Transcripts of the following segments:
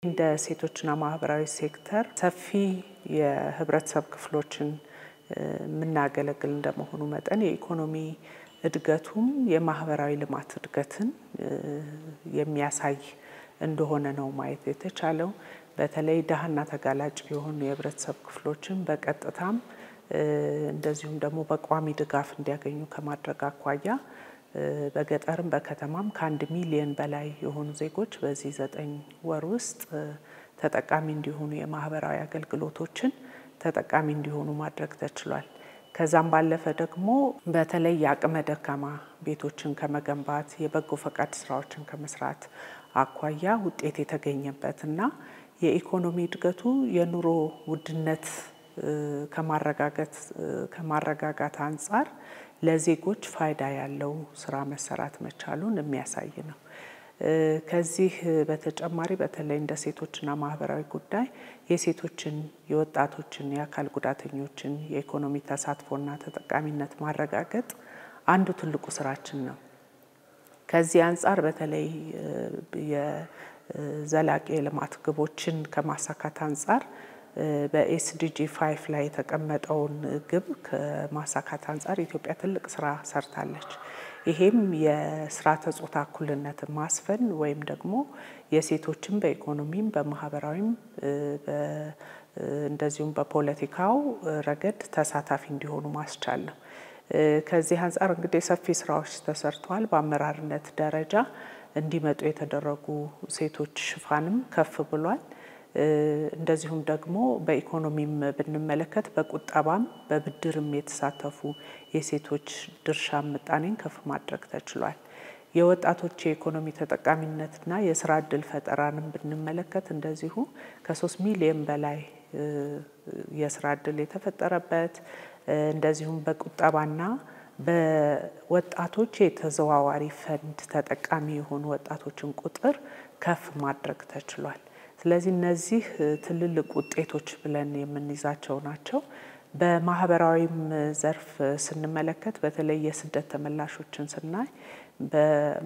እንደ ሴቶችና ማህበራዊ ሴክተር ሰፊ የህብረተሰብ ክፍሎችን ምናገለግል እንደመሆኑ መጠን የኢኮኖሚ እድገቱም የማህበራዊ ልማት እድገትን የሚያሳይ እንደሆነ ነው ማየት የተቻለው። በተለይ ደሃና ተጋላጭ የሆኑ የህብረተሰብ ክፍሎችን በቀጥታም እንደዚሁም ደግሞ በቋሚ ድጋፍ እንዲያገኙ ከማድረግ አኳያ በገጠርም በከተማም ከ1 ሚሊዮን በላይ የሆኑ ዜጎች በዚህ 9 ወር ውስጥ ተጠቃሚ እንዲሆኑ የማህበራዊ አገልግሎቶችን ተጠቃሚ እንዲሆኑ ማድረግ ተችሏል። ከዛም ባለፈ ደግሞ በተለይ የአቅመ ደካማ ቤቶችን ከመገንባት የበጎ ፈቃድ ስራዎችን ከመስራት አኳያ ውጤት የተገኘበትና የኢኮኖሚ እድገቱ የኑሮ ውድነት ከማረጋጋት አንፃር ለዜጎች ፋይዳ ያለው ስራ መሰራት መቻሉን የሚያሳይ ነው። ከዚህ በተጨማሪ በተለይ እንደ ሴቶችና ማህበራዊ ጉዳይ የሴቶችን፣ የወጣቶችን፣ የአካል ጉዳተኞችን የኢኮኖሚ ተሳትፎና ተጠቃሚነት ማረጋገጥ አንዱ ትልቁ ስራችን ነው። ከዚህ አንፃር በተለይ የዘላቂ የልማት ግቦችን ከማሳካት አንፃር በኤስዲጂ 5 ላይ የተቀመጠውን ግብ ከማሳካት አንፃር ኢትዮጵያ ትልቅ ስራ ሰርታለች። ይሄም የስርዓተ ጾታ እኩልነትን ማስፈን ወይም ደግሞ የሴቶችን በኢኮኖሚም በማህበራዊም እንደዚሁም በፖለቲካው ረገድ ተሳታፊ እንዲሆኑ ማስቻል ነው። ከዚህ አንፃር እንግዲህ ሰፊ ስራዎች ተሰርተዋል። በአመራርነት ደረጃ እንዲመጡ የተደረጉ ሴቶች ሽፋንም ከፍ ብሏል። እንደዚሁም ደግሞ በኢኮኖሚም ብንመለከት በቁጠባም በብድርም የተሳተፉ የሴቶች ድርሻ ምጣኔን ከፍ ማድረግ ተችሏል። የወጣቶች የኢኮኖሚ ተጠቃሚነትና የስራ እድል ፈጠራንም ብንመለከት እንደዚሁ ከ3 ሚሊዮን በላይ የስራ እድል የተፈጠረበት እንደዚሁም በቁጠባና በወጣቶች የተዘዋዋሪ ፈንድ ተጠቃሚ የሆኑ ወጣቶችን ቁጥር ከፍ ማድረግ ተችሏል። ስለዚህ እነዚህ ትልልቅ ውጤቶች ብለን የምንይዛቸው ናቸው። በማህበራዊም ዘርፍ ስንመለከት በተለይ የስደት ተመላሾችን ስናይ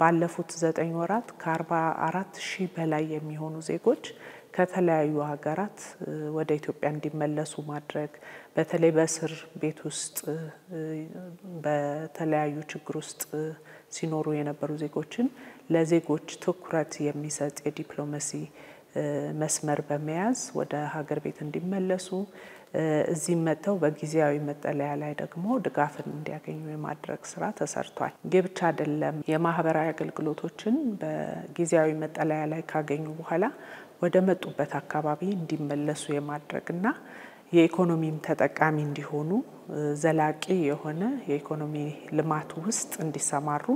ባለፉት 9 ወራት ከ44,000 በላይ የሚሆኑ ዜጎች ከተለያዩ ሀገራት ወደ ኢትዮጵያ እንዲመለሱ ማድረግ በተለይ በእስር ቤት ውስጥ በተለያዩ ችግር ውስጥ ሲኖሩ የነበሩ ዜጎችን ለዜጎች ትኩረት የሚሰጥ የዲፕሎማሲ መስመር በመያዝ ወደ ሀገር ቤት እንዲመለሱ እዚህም መጥተው በጊዜያዊ መጠለያ ላይ ደግሞ ድጋፍን እንዲያገኙ የማድረግ ስራ ተሰርቷል። ይህ ብቻ አይደለም። የማህበራዊ አገልግሎቶችን በጊዜያዊ መጠለያ ላይ ካገኙ በኋላ ወደ መጡበት አካባቢ እንዲመለሱ የማድረግና የኢኮኖሚም ተጠቃሚ እንዲሆኑ ዘላቂ የሆነ የኢኮኖሚ ልማት ውስጥ እንዲሰማሩ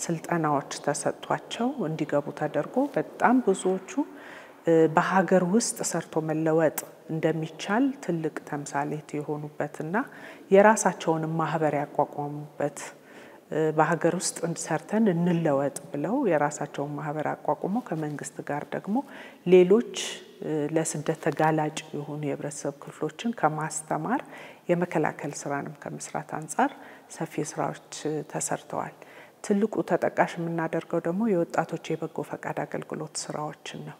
ስልጠናዎች ተሰጥቷቸው እንዲገቡ ተደርጎ በጣም ብዙዎቹ በሀገር ውስጥ ሰርቶ መለወጥ እንደሚቻል ትልቅ ተምሳሌት የሆኑበትና የራሳቸውን ማህበር ያቋቋሙበት በሀገር ውስጥ ሰርተን እንለወጥ ብለው የራሳቸውን ማህበር አቋቁመው ከመንግስት ጋር ደግሞ ሌሎች ለስደት ተጋላጭ የሆኑ የህብረተሰብ ክፍሎችን ከማስተማር የመከላከል ስራንም ከመስራት አንፃር ሰፊ ስራዎች ተሰርተዋል። ትልቁ ተጠቃሽ የምናደርገው ደግሞ የወጣቶች የበጎ ፈቃድ አገልግሎት ስራዎችን ነው።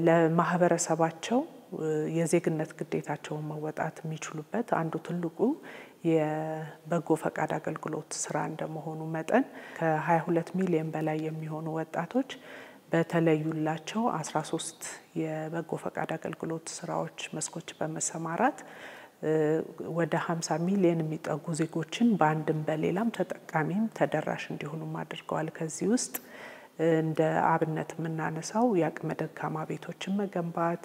ለማህበረሰባቸው የዜግነት ግዴታቸውን መወጣት የሚችሉበት አንዱ ትልቁ የበጎ ፈቃድ አገልግሎት ስራ እንደመሆኑ መጠን ከ22 ሚሊዮን በላይ የሚሆኑ ወጣቶች በተለዩላቸው 13 የበጎ ፈቃድ አገልግሎት ስራዎች መስኮች በመሰማራት ወደ 50 ሚሊዮን የሚጠጉ ዜጎችን በአንድም በሌላም ተጠቃሚም ተደራሽ እንዲሆኑ አድርገዋል። ከዚህ ውስጥ እንደ አብነት የምናነሳው የአቅመ ደካማ ቤቶችን መገንባት፣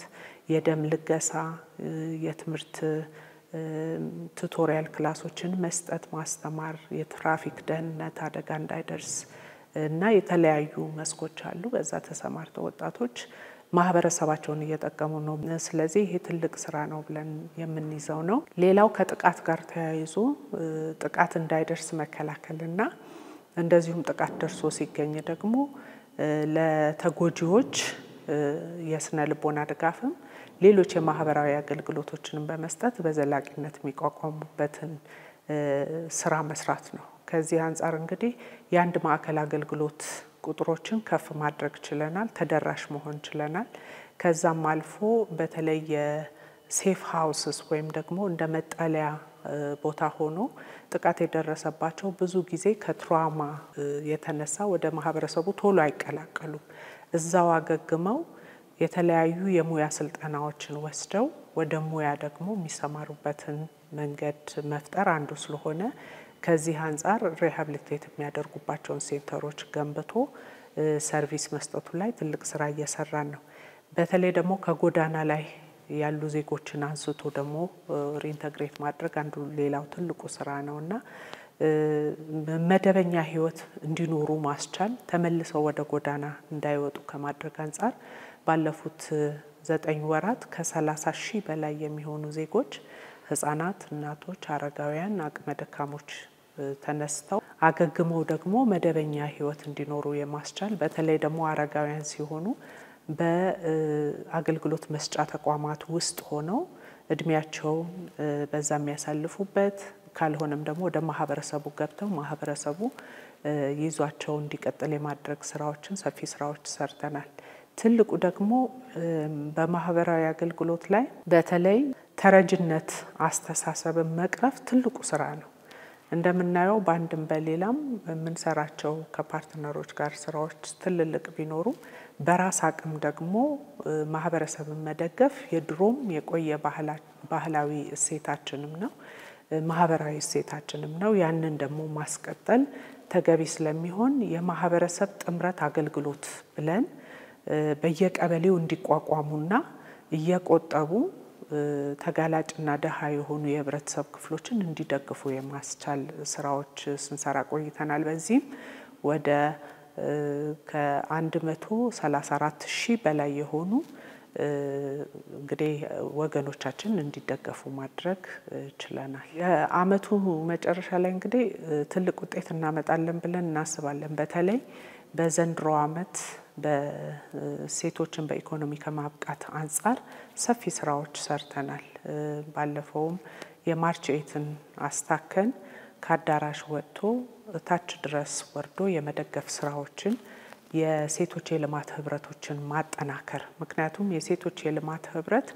የደም ልገሳ፣ የትምህርት ቱቶሪያል ክላሶችን መስጠት፣ ማስተማር፣ የትራፊክ ደህንነት አደጋ እንዳይደርስ እና የተለያዩ መስኮች አሉ። በዛ ተሰማርተው ወጣቶች ማህበረሰባቸውን እየጠቀሙ ነው። ስለዚህ ይሄ ትልቅ ስራ ነው ብለን የምንይዘው ነው። ሌላው ከጥቃት ጋር ተያይዞ ጥቃት እንዳይደርስ መከላከልና እንደዚሁም ጥቃት ደርሶ ሲገኝ ደግሞ ለተጎጂዎች የስነ ልቦና ድጋፍም ሌሎች የማህበራዊ አገልግሎቶችን በመስጠት በዘላቂነት የሚቋቋሙበትን ስራ መስራት ነው። ከዚህ አንፃር እንግዲህ የአንድ ማዕከል አገልግሎት ቁጥሮችን ከፍ ማድረግ ችለናል፣ ተደራሽ መሆን ችለናል። ከዛም አልፎ በተለይ የሴፍ ሃውስስ ወይም ደግሞ እንደ መጠለያ ቦታ ሆኖ ጥቃት የደረሰባቸው ብዙ ጊዜ ከትራውማ የተነሳ ወደ ማህበረሰቡ ቶሎ አይቀላቀሉም። እዛው አገግመው የተለያዩ የሙያ ስልጠናዎችን ወስደው ወደ ሙያ ደግሞ የሚሰማሩበትን መንገድ መፍጠር አንዱ ስለሆነ ከዚህ አንጻር ሪሃቢሊቴት የሚያደርጉባቸውን ሴንተሮች ገንብቶ ሰርቪስ መስጠቱ ላይ ትልቅ ስራ እየሰራን ነው። በተለይ ደግሞ ከጎዳና ላይ ያሉ ዜጎችን አንስቶ ደግሞ ሪኢንተግሬት ማድረግ አንዱ ሌላው ትልቁ ስራ ነውና መደበኛ ህይወት እንዲኖሩ ማስቻል ተመልሰው ወደ ጎዳና እንዳይወጡ ከማድረግ አንጻር ባለፉት 9 ወራት ከ30,000 በላይ የሚሆኑ ዜጎች ህፃናት፣ እናቶች፣ አረጋውያን፣ አቅመ ደካሞች ተነስተው አገግመው ደግሞ መደበኛ ህይወት እንዲኖሩ የማስቻል በተለይ ደግሞ አረጋውያን ሲሆኑ በአገልግሎት መስጫ ተቋማት ውስጥ ሆነው እድሜያቸው በዛ የሚያሳልፉበት ካልሆነም ደግሞ ወደ ማህበረሰቡ ገብተው ማህበረሰቡ ይዟቸው እንዲቀጥል የማድረግ ስራዎችን ሰፊ ስራዎች ሰርተናል። ትልቁ ደግሞ በማህበራዊ አገልግሎት ላይ በተለይ ተረጅነት አስተሳሰብን መቅረፍ ትልቁ ስራ ነው። እንደምናየው በአንድም በሌላም የምንሰራቸው ከፓርትነሮች ጋር ስራዎች ትልልቅ ቢኖሩ በራስ አቅም ደግሞ ማህበረሰብን መደገፍ የድሮም የቆየ ባህላዊ እሴታችንም ነው፣ ማህበራዊ እሴታችንም ነው። ያንን ደግሞ ማስቀጠል ተገቢ ስለሚሆን የማህበረሰብ ጥምረት አገልግሎት ብለን በየቀበሌው እንዲቋቋሙና እየቆጠቡ ተጋላጭና ደሃ የሆኑ የህብረተሰብ ክፍሎችን እንዲደግፉ የማስቻል ስራዎች ስንሰራ ቆይተናል። በዚህም ወደ ከ134,000 በላይ የሆኑ እንግዲህ ወገኖቻችን እንዲደገፉ ማድረግ ችለናል። የአመቱ መጨረሻ ላይ እንግዲህ ትልቅ ውጤት እናመጣለን ብለን እናስባለን። በተለይ በዘንድሮ አመት በሴቶችን በኢኮኖሚ ከማብቃት አንጻር ሰፊ ስራዎች ሰርተናል። ባለፈውም የማርች 8ን አስታከን ከአዳራሽ ወጥቶ ታች ድረስ ወርዶ የመደገፍ ስራዎችን የሴቶች የልማት ህብረቶችን ማጠናከር ምክንያቱም የሴቶች የልማት ህብረት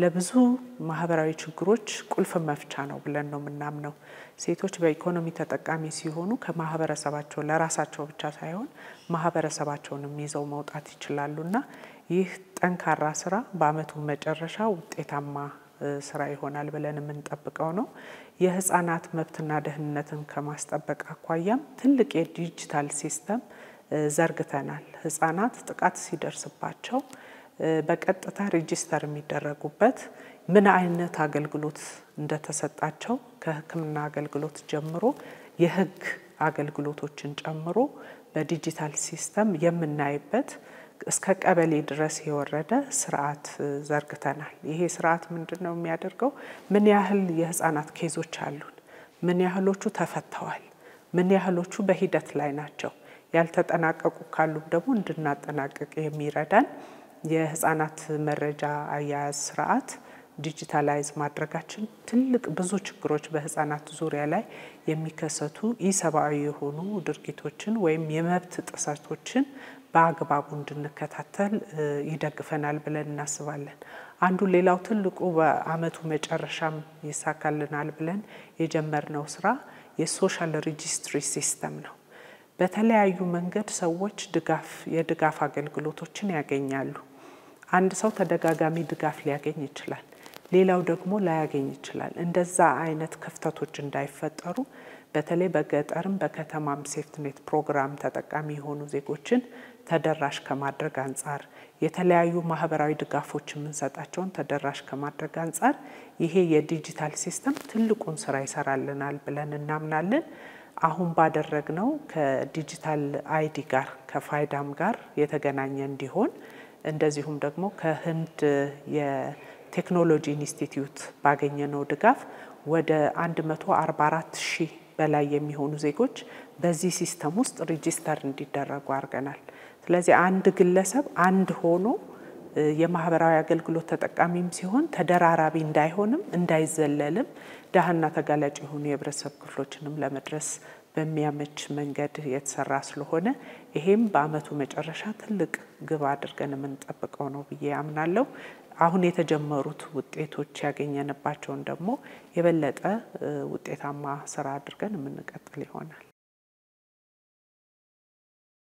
ለብዙ ማህበራዊ ችግሮች ቁልፍ መፍቻ ነው ብለን ነው የምናምነው። ሴቶች በኢኮኖሚ ተጠቃሚ ሲሆኑ ከማህበረሰባቸው ለራሳቸው ብቻ ሳይሆን ማህበረሰባቸውንም ይዘው መውጣት ይችላሉና ይህ ጠንካራ ስራ በአመቱ መጨረሻ ውጤታማ ስራ ይሆናል ብለን የምንጠብቀው ነው። የህፃናት መብትና ደህንነትን ከማስጠበቅ አኳያም ትልቅ የዲጂታል ሲስተም ዘርግተናል። ህፃናት ጥቃት ሲደርስባቸው በቀጥታ ሬጂስተር የሚደረጉበት ምን አይነት አገልግሎት እንደተሰጣቸው ከህክምና አገልግሎት ጀምሮ የህግ አገልግሎቶችን ጨምሮ በዲጂታል ሲስተም የምናይበት እስከ ቀበሌ ድረስ የወረደ ስርዓት ዘርግተናል። ይሄ ስርዓት ምንድነው የሚያደርገው? ምን ያህል የህፃናት ኬዞች አሉን፣ ምን ያህሎቹ ተፈተዋል፣ ምን ያህሎቹ በሂደት ላይ ናቸው፣ ያልተጠናቀቁ ካሉ ደግሞ እንድናጠናቀቅ የሚረዳን የህፃናት መረጃ አያያዝ ስርዓት ዲጂታላይዝ ማድረጋችን ትልቅ ብዙ ችግሮች በህፃናት ዙሪያ ላይ የሚከሰቱ ኢሰብአዊ የሆኑ ድርጊቶችን ወይም የመብት ጥሰቶችን በአግባቡ እንድንከታተል ይደግፈናል ብለን እናስባለን። አንዱ ሌላው ትልቁ በአመቱ መጨረሻም ይሳካልናል ብለን የጀመርነው ስራ የሶሻል ሬጂስትሪ ሲስተም ነው። በተለያዩ መንገድ ሰዎች የድጋፍ አገልግሎቶችን ያገኛሉ። አንድ ሰው ተደጋጋሚ ድጋፍ ሊያገኝ ይችላል፣ ሌላው ደግሞ ላያገኝ ይችላል። እንደዛ አይነት ክፍተቶች እንዳይፈጠሩ በተለይ በገጠርም በከተማም ሴፍትኔት ፕሮግራም ተጠቃሚ የሆኑ ዜጎችን ተደራሽ ከማድረግ አንጻር የተለያዩ ማህበራዊ ድጋፎች የምንሰጣቸውን ተደራሽ ከማድረግ አንጻር ይሄ የዲጂታል ሲስተም ትልቁን ስራ ይሰራልናል ብለን እናምናለን። አሁን ባደረግነው ከዲጂታል አይዲ ጋር ከፋይዳም ጋር የተገናኘ እንዲሆን እንደዚሁም ደግሞ ከህንድ የቴክኖሎጂ ኢንስቲትዩት ባገኘነው ድጋፍ ወደ 144,000 በላይ የሚሆኑ ዜጎች በዚህ ሲስተም ውስጥ ሬጂስተር እንዲደረጉ አድርገናል። ስለዚህ አንድ ግለሰብ አንድ ሆኖ የማህበራዊ አገልግሎት ተጠቃሚም ሲሆን ተደራራቢ እንዳይሆንም እንዳይዘለልም ደሃና ተጋላጭ የሆኑ የህብረተሰብ ክፍሎችንም ለመድረስ በሚያመች መንገድ የተሰራ ስለሆነ ይሄም በአመቱ መጨረሻ ትልቅ ግብ አድርገን የምንጠብቀው ነው ብዬ አምናለሁ። አሁን የተጀመሩት ውጤቶች ያገኘንባቸውን ደግሞ የበለጠ ውጤታማ ስራ አድርገን የምንቀጥል ይሆናል።